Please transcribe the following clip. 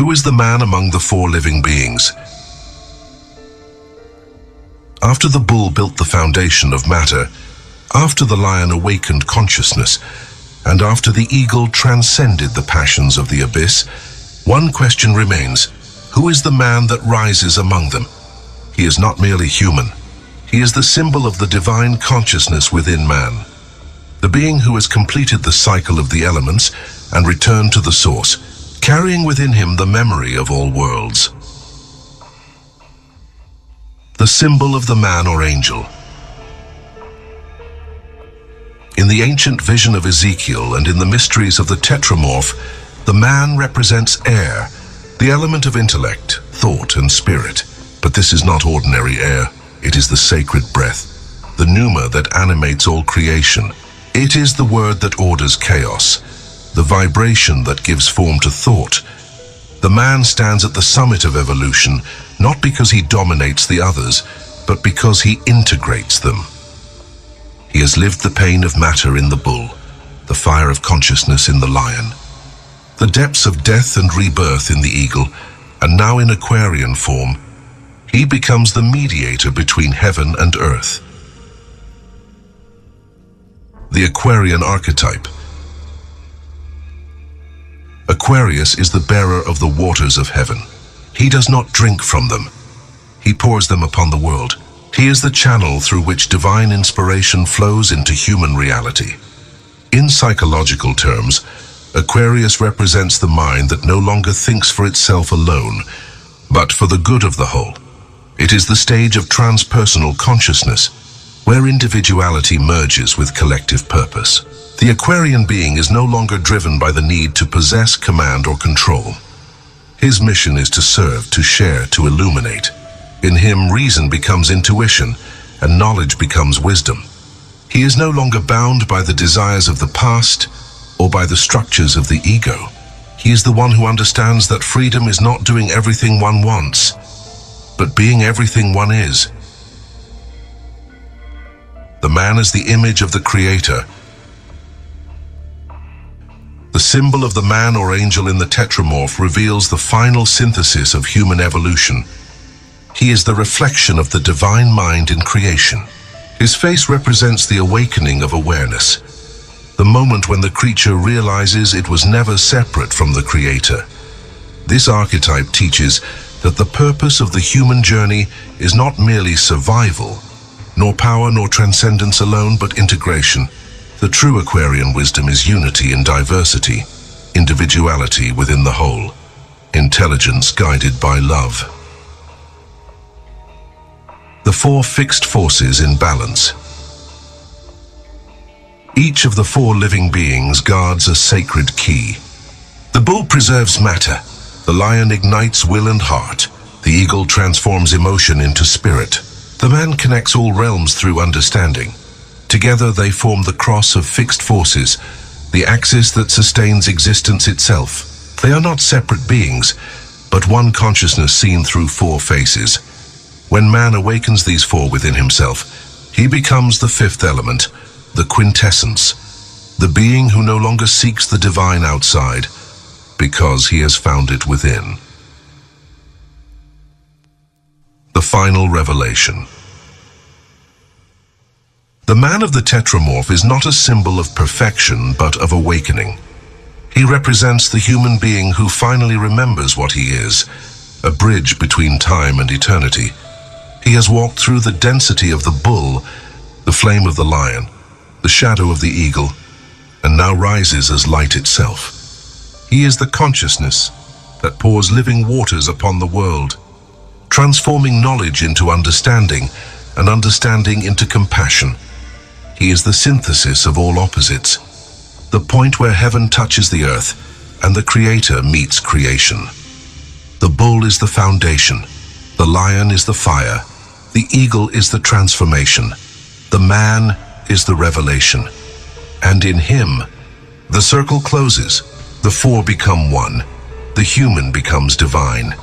Who is the man among the four living beings? After the bull built the foundation of matter, after the lion awakened consciousness, and after the eagle transcended the passions of the abyss, one question remains: who is the man that rises among them? He is not merely human. He is the symbol of the divine consciousness within man, the being who has completed the cycle of the elements and returned to the source, carrying within him the memory of all worlds. The symbol of the man or angel. In the ancient vision of Ezekiel and in the mysteries of the Tetramorph, the man represents air, the element of intellect, thought, and spirit. But this is not ordinary air. It is the sacred breath, the pneuma that animates all creation. It is the word that orders chaos, the vibration that gives form to thought. The man stands at the summit of evolution, not because he dominates the others, but because he integrates them. He has lived the pain of matter in the bull, the fire of consciousness in the lion, the depths of death and rebirth in the eagle, and now in Aquarian form, he becomes the mediator between heaven and earth. The Aquarian archetype. Aquarius is the bearer of the waters of heaven. He does not drink from them. He pours them upon the world. He is the channel through which divine inspiration flows into human reality. In psychological terms, Aquarius represents the mind that no longer thinks for itself alone, but for the good of the whole. It is the stage of transpersonal consciousness, where individuality merges with collective purpose. The Aquarian being is no longer driven by the need to possess, command, or control. His mission is to serve, to share, to illuminate. In him, reason becomes intuition, and knowledge becomes wisdom. He is no longer bound by the desires of the past or by the structures of the ego. He is the one who understands that freedom is not doing everything one wants, but being everything one is. The man is the image of the Creator. The symbol of the man or angel in the Tetramorph reveals the final synthesis of human evolution. He is the reflection of the divine mind in creation. His face represents the awakening of awareness, the moment when the creature realizes it was never separate from the Creator. This archetype teaches that the purpose of the human journey is not merely survival, nor power nor transcendence alone, but integration. The true Aquarian wisdom is unity in diversity, individuality within the whole, intelligence guided by love. The four fixed forces in balance. Each of the four living beings guards a sacred key. The bull preserves matter, the lion ignites will and heart, the eagle transforms emotion into spirit. The man connects all realms through understanding. Together they form the cross of fixed forces, the axis that sustains existence itself. They are not separate beings, but one consciousness seen through four faces. When man awakens these four within himself, he becomes the fifth element, the quintessence, the being who no longer seeks the divine outside, because he has found it within. The final revelation. The man of the Tetramorph is not a symbol of perfection, but of awakening. He represents the human being who finally remembers what he is, a bridge between time and eternity. He has walked through the density of the bull, the flame of the lion, the shadow of the eagle, and now rises as light itself. He is the consciousness that pours living waters upon the world, transforming knowledge into understanding and understanding into compassion. He is the synthesis of all opposites, the point where heaven touches the earth and the Creator meets creation. The bull is the foundation, the lion is the fire, the eagle is the transformation, the man is the revelation, and in him, the circle closes, the four become one, the human becomes divine.